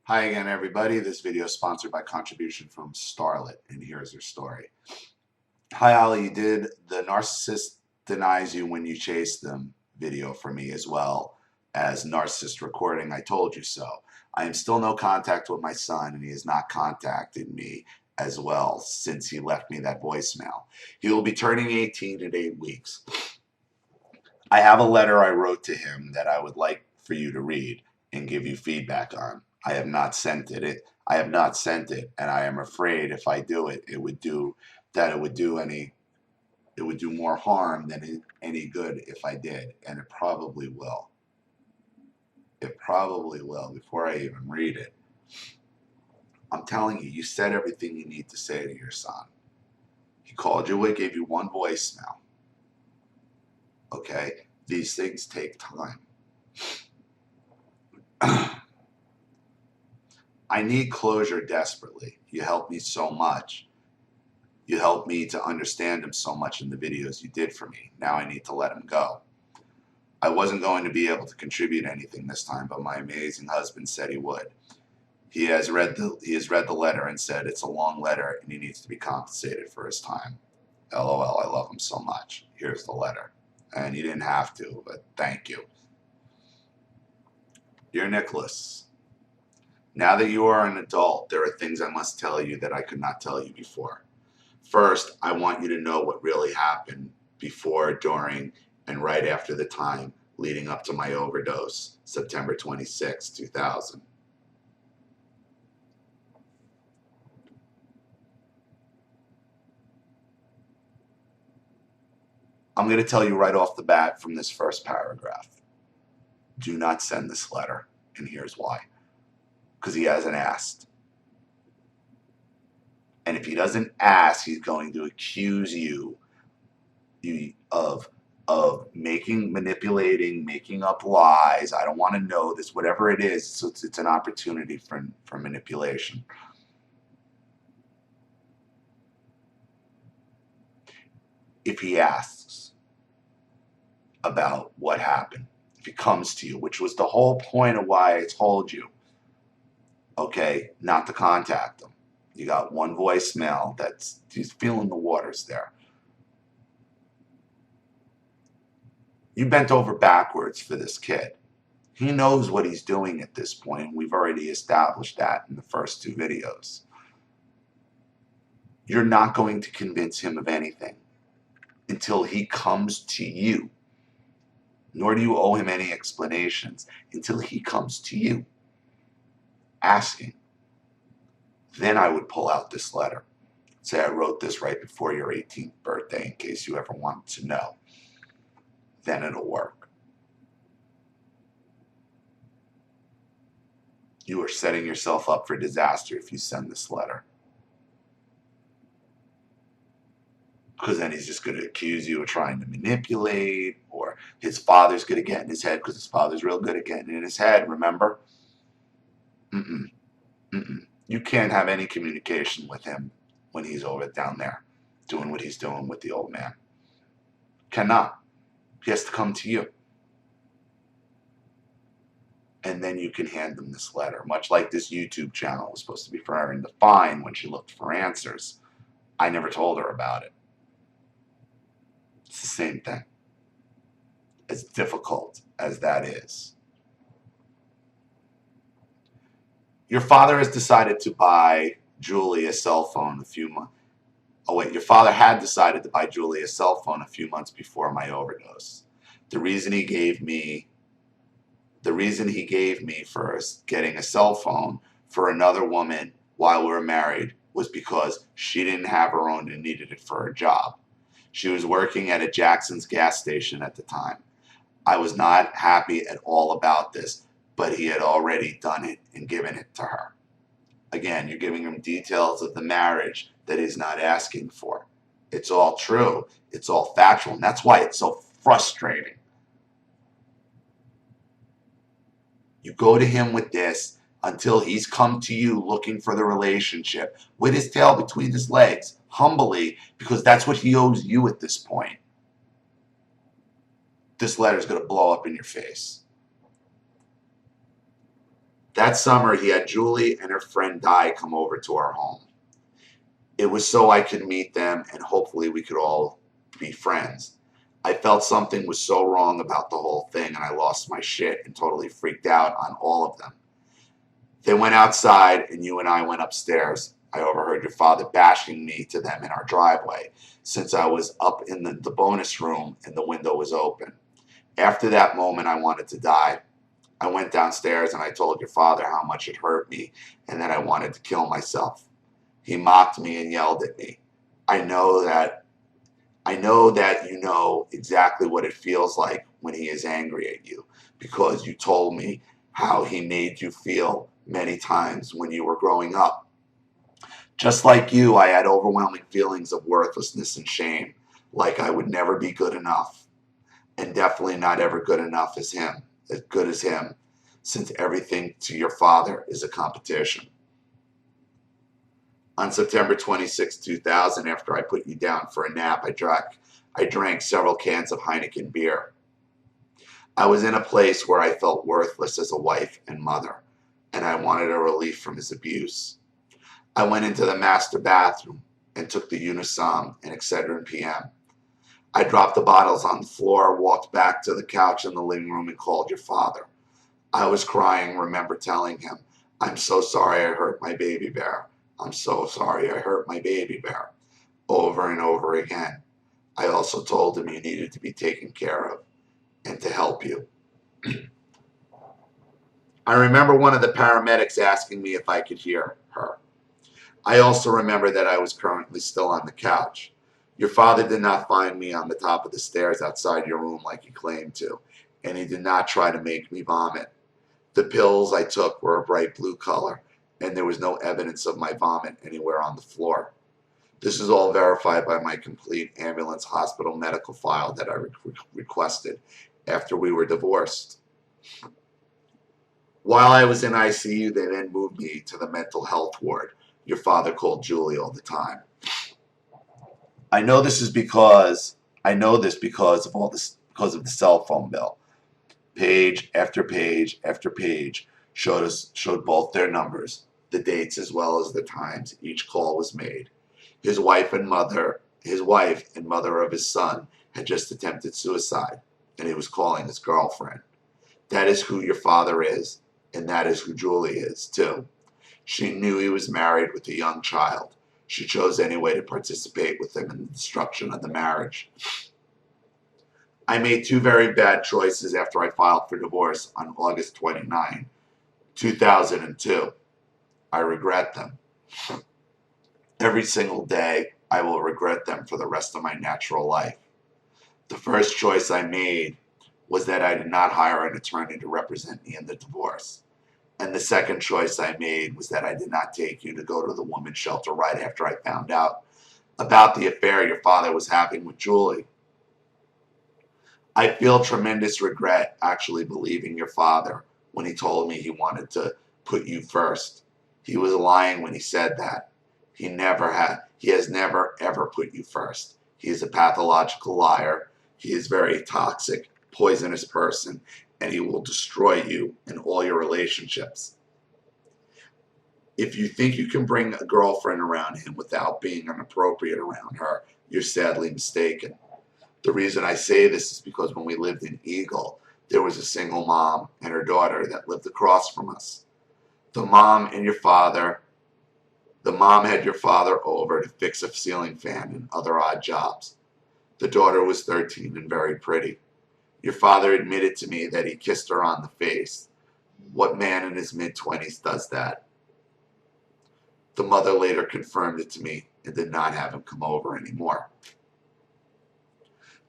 Hi again, everybody. This video is sponsored by contribution from Starlet, and here's her story. Hi, Ollie. You did the Narcissist Denies You When You Chase Them video for me, as well as Narcissist Recording I Told You So. I am still no contact with my son, and he has not contacted me as well since he left me that voicemail. He will be turning 18 in 8 weeks. I have a letter I wrote to him that I would like for you to read and give you feedback on. I have not sent it. I have not sent it, and I am afraid if I do it, it would do more harm than any good if I did, and it probably will. It probably will before I even read it. I'm telling you, you said everything you need to say to your son. He called you, gave you one voicemail. Okay? These things take time. I need closure desperately. You helped me so much. You helped me to understand him so much in the videos you did for me. Now I need to let him go. I wasn't going to be able to contribute anything this time, but my amazing husband said he would. He has read the letter and said it's a long letter and he needs to be compensated for his time. LOL, I love him so much. Here's the letter. And you didn't have to, but thank you. Dear Nicholas, now that you are an adult, there are things I must tell you that I could not tell you before. First, I want you to know what really happened before, during, and right after the time leading up to my overdose, September 26, 2000. I'm going to tell you right off the bat from this first paragraph. Do not send this letter, and here's why. Because he hasn't asked. And if he doesn't ask, he's going to accuse you of manipulating, making up lies. I don't want to know this, whatever it is. So it's an opportunity for manipulation. If he asks about what happened, if he comes to you, which was the whole point of why I told you, okay, not to contact him. You got one voicemail he's feeling the waters there. You bent over backwards for this kid. He knows what he's doing at this point. We've already established that in the first 2 videos. You're not going to convince him of anything until he comes to you. Nor do you owe him any explanations until he comes to you asking. Then I would pull out this letter. Say I wrote this right before your 18th birthday in case you ever wanted to know. Then it'll work. You are setting yourself up for disaster if you send this letter. Because then he's just going to accuse you of trying to manipulate, or his father's going to get in his head because his father's real good at getting in his head, remember? You can't have any communication with him when he's over down there doing what he's doing with the old man. Cannot. He has to come to you. And then you can hand them this letter, much like this YouTube channel was supposed to be for Erin to find when she looked for answers. I never told her about it. It's the same thing. As difficult as that is. Your father has decided to buy Julie a cell phone a few months. Oh wait, your father had decided to buy Julie a cell phone a few months before my overdose. The reason he gave me for getting a cell phone for another woman while we were married was because she didn't have her own and needed it for her job. She was working at a Jackson's gas station at the time. I was not happy at all about this, but he had already done it and given it to her. Again, you're giving him details of the marriage that he's not asking for. It's all true. It's all factual. And that's why it's so frustrating. You go to him with this until he's come to you looking for the relationship with his tail between his legs, humbly, because that's what he owes you at this point. This letter's going to blow up in your face. That summer, he had Julie and her friend Di come over to our home. It was so I could meet them and hopefully we could all be friends. I felt something was so wrong about the whole thing and I lost my shit and totally freaked out on all of them. They went outside and you and I went upstairs. I overheard your father bashing me to them in our driveway since I was up in the bonus room and the window was open. After that moment, I wanted to die. I went downstairs and I told your father how much it hurt me and that I wanted to kill myself. He mocked me and yelled at me. I know that you know exactly what it feels like when he is angry at you because you told me how he made you feel many times when you were growing up. Just like you, I had overwhelming feelings of worthlessness and shame, like I would never be good enough, and definitely not ever good enough as good as him, since everything to your father is a competition. On September 26, 2000, after I put you down for a nap, I drank several cans of Heineken beer. I was in a place where I felt worthless as a wife and mother, and I wanted a relief from his abuse. I went into the master bathroom and took the Unisom and Excedrin PM. I dropped the bottles on the floor, walked back to the couch in the living room and called your father. I was crying, remember telling him, I'm so sorry I hurt my baby bear. I'm so sorry I hurt my baby bear. Over and over again. I also told him you needed to be taken care of and to help you. I remember one of the paramedics asking me if I could hear her. I also remember that I was currently still on the couch. Your father did not find me on the top of the stairs outside your room like he claimed to, and he did not try to make me vomit. The pills I took were a bright blue color, and there was no evidence of my vomit anywhere on the floor. This is all verified by my complete ambulance hospital medical file that I requested after we were divorced. While I was in ICU, they then moved me to the mental health ward. Your father called Julie all the time. I know this because of the cell phone bill. Page after page after page showed both their numbers, the dates as well as the times each call was made. His wife and mother of his son had just attempted suicide, and he was calling his girlfriend. That is who your father is, and that is who Julie is, too. She knew he was married with a young child. She chose anyway to participate with him in the destruction of the marriage. I made two very bad choices after I filed for divorce on August 29, 2002. I regret them. Every single day, I will regret them for the rest of my natural life. The first choice I made was that I did not hire an attorney to represent me in the divorce. And the second choice I made was that I did not take you to go to the women's shelter right after I found out about the affair your father was having with Julie. I feel tremendous regret actually believing your father when he told me he wanted to put you first. He was lying when he said that. He has never ever put you first. He is a pathological liar. He is a very toxic, poisonous person, and he will destroy you and all your relationships. If you think you can bring a girlfriend around him without being inappropriate around her, you're sadly mistaken. The reason I say this is because when we lived in Eagle, there was a single mom and her daughter that lived across from us. The mom had your father over to fix a ceiling fan and other odd jobs. The daughter was 13 and very pretty. Your father admitted to me that he kissed her on the face. What man in his mid-20s does that? The mother later confirmed it to me and did not have him come over anymore.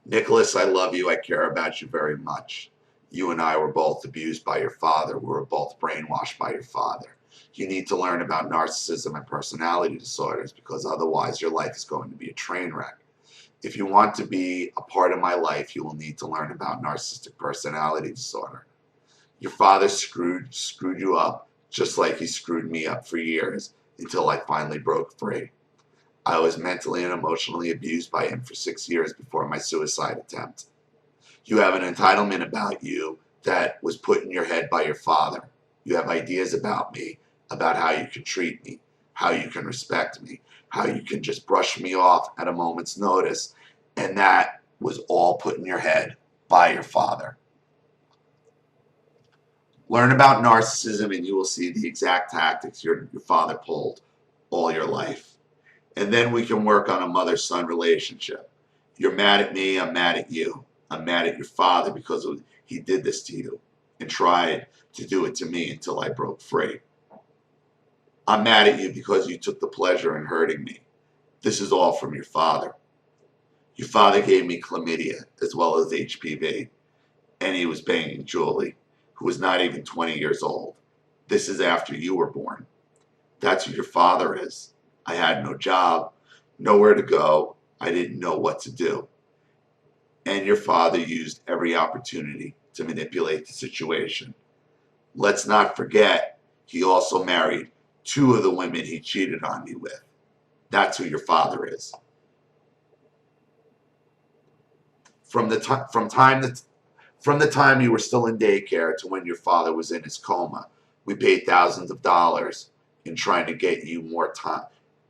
Nicholas, I love you. I care about you very much. You and I were both abused by your father. We were both brainwashed by your father. You need to learn about narcissism and personality disorders because otherwise your life is going to be a train wreck. If you want to be a part of my life, you will need to learn about narcissistic personality disorder. Your father screwed you up just like he screwed me up for years until I finally broke free. I was mentally and emotionally abused by him for 6 years before my suicide attempt. You have an entitlement about you that was put in your head by your father. You have ideas about me, about how you can treat me, how you can respect me, how you can just brush me off at a moment's notice. And that was all put in your head by your father. Learn about narcissism and you will see the exact tactics your father pulled all your life. And then we can work on a mother-son relationship. You're mad at me, I'm mad at you. I'm mad at your father because he did this to you and tried to do it to me until I broke free. I'm mad at you because you took the pleasure in hurting me. This is all from your father. Your father gave me chlamydia as well as HPV, and he was banging Julie, who was not even 20 years old. This is after you were born. That's who your father is. I had no job, nowhere to go. I didn't know what to do. And your father used every opportunity to manipulate the situation. Let's not forget, he also married 2 of the women he cheated on me with. That's who your father is. From the time you were still in daycare to when your father was in his coma, we paid thousands of dollars in trying to get you more time,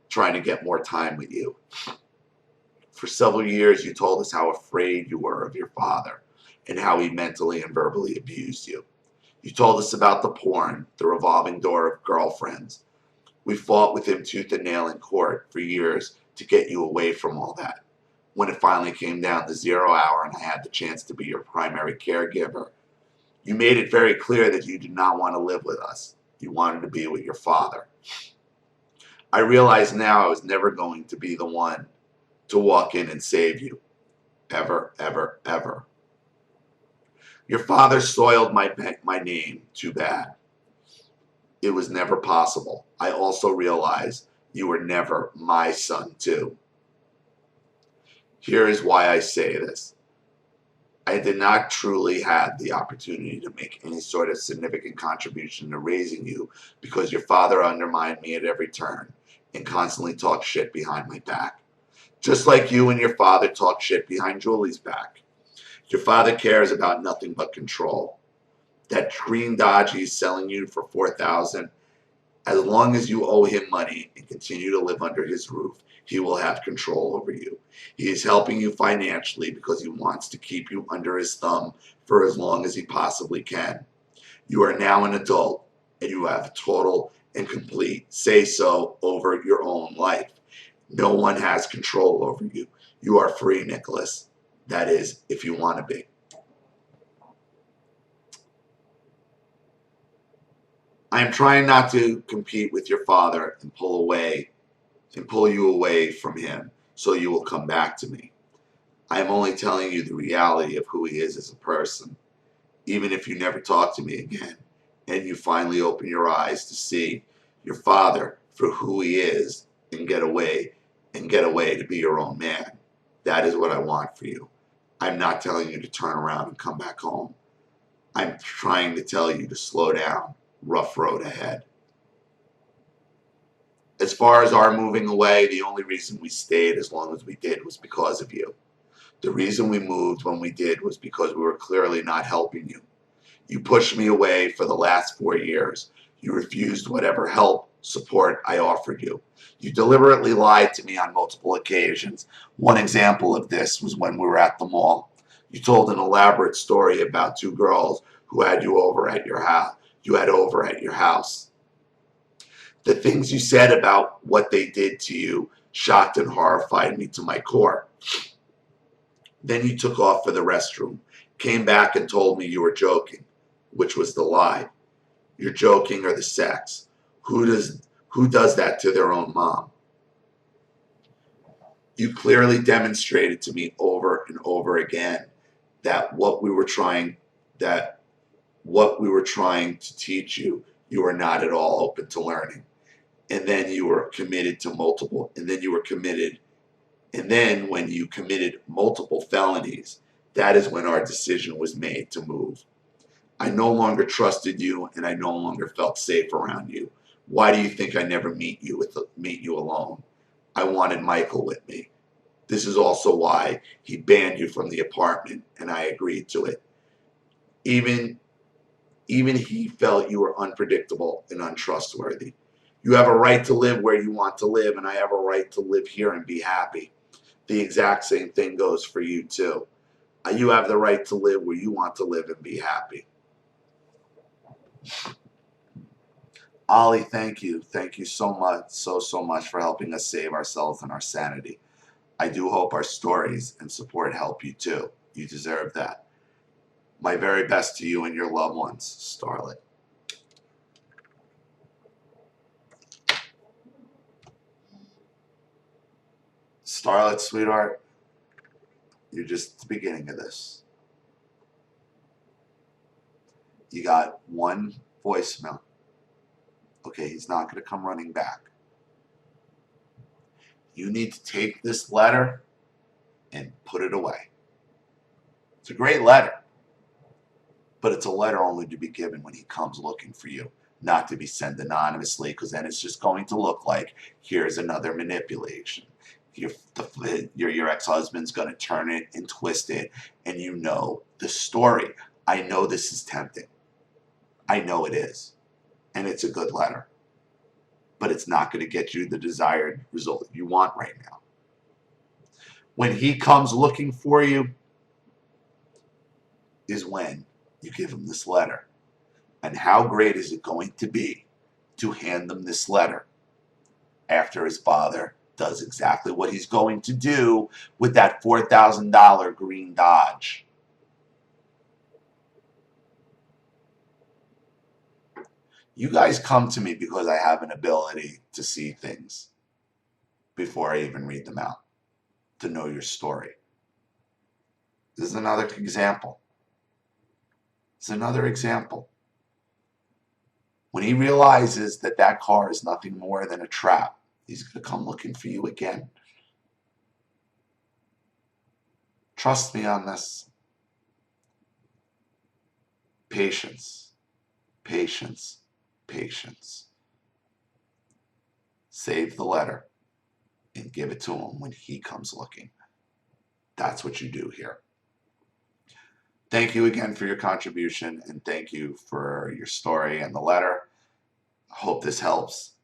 trying to get more time with you. For several years, you told us how afraid you were of your father and how he mentally and verbally abused you. You told us about the porn, the revolving door of girlfriends. We fought with him tooth and nail in court for years to get you away from all that. When it finally came down to 0 hour and I had the chance to be your primary caregiver, you made it very clear that you did not want to live with us. You wanted to be with your father. I realize now I was never going to be the one to walk in and save you. Ever, ever, ever. Your father soiled my name too bad. It was never possible. I also realized you were never my son too. Here is why I say this. I did not truly have the opportunity to make any sort of significant contribution to raising you because your father undermined me at every turn and constantly talked shit behind my back. Just like you and your father talk shit behind Julie's back. Your father cares about nothing but control. That green Dodge he's selling you for $4,000, as long as you owe him money and continue to live under his roof, he will have control over you. He is helping you financially because he wants to keep you under his thumb for as long as he possibly can. You are now an adult and you have total and complete say-so over your own life. No one has control over you. You are free, Nicholas. That is, if you want to be. I am trying not to compete with your father and pull you away from him so you will come back to me. I am only telling you the reality of who he is as a person. Even if you never talk to me again and you finally open your eyes to see your father for who he is and get away to be your own man. That is what I want for you. I'm not telling you to turn around and come back home. I'm trying to tell you to slow down. Rough road ahead. As far as our moving away, the only reason we stayed as long as we did was because of you. The reason we moved when we did was because we were clearly not helping you. You pushed me away for the last 4 years. You refused whatever help, support I offered you. You deliberately lied to me on multiple occasions. One example of this was when we were at the mall. You told an elaborate story about 2 girls who had you over at your house. The things you said about what they did to you shocked and horrified me to my core. Then you took off for the restroom, came back and told me you were joking, which was the lie. You're joking or the sex. Who does that to their own mom? You clearly demonstrated to me over and over again that what we were trying to teach you, you were not at all open to learning. And then when you committed multiple felonies, that is when our decision was made to move. I no longer trusted you and I no longer felt safe around you. Why do you think I never meet you alone? I wanted Michael with me. This is also why he banned you from the apartment and I agreed to it. Even Even he felt you were unpredictable and untrustworthy. You have a right to live where you want to live, and I have a right to live here and be happy. The exact same thing goes for you too. You have the right to live where you want to live and be happy. Ollie, thank you. Thank you so much, so much for helping us save ourselves and our sanity. I do hope our stories and support help you too. You deserve that. My very best to you and your loved ones, Starlet. Starlet, sweetheart, you're just the beginning of this. You got one voicemail. Okay, he's not going to come running back. You need to take this letter and put it away. It's a great letter, but it's a letter only to be given when he comes looking for you, not to be sent anonymously, because then it's just going to look like here's another manipulation. Your ex-husband's going to turn it and twist it, and you know the story. I know this is tempting. I know it is, and it's a good letter, but it's not going to get you the desired result you want right now. When he comes looking for you is when you give him this letter. And how great is it going to be to hand them this letter after his father does exactly what he's going to do with that $4,000 green Dodge. You guys come to me because I have an ability to see things before I even read them out, to know your story. This is another example. It's another example. When he realizes that that car is nothing more than a trap, he's going to come looking for you again. Trust me on this. Patience, patience, patience. Save the letter and give it to him when he comes looking. That's what you do here. Thank you again for your contribution, and thank you for your story and the letter. I hope this helps.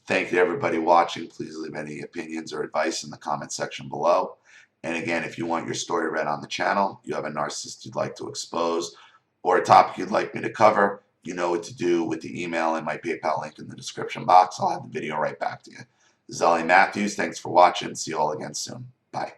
Thank you to everybody watching. Please leave any opinions or advice in the comment section below. And again, if you want your story read on the channel, you have a narcissist you'd like to expose, or a topic you'd like me to cover, you know what to do with the email and my PayPal link in the description box. I'll have the video right back to you. This is Ollie Matthews. Thanks for watching. See you all again soon. Bye.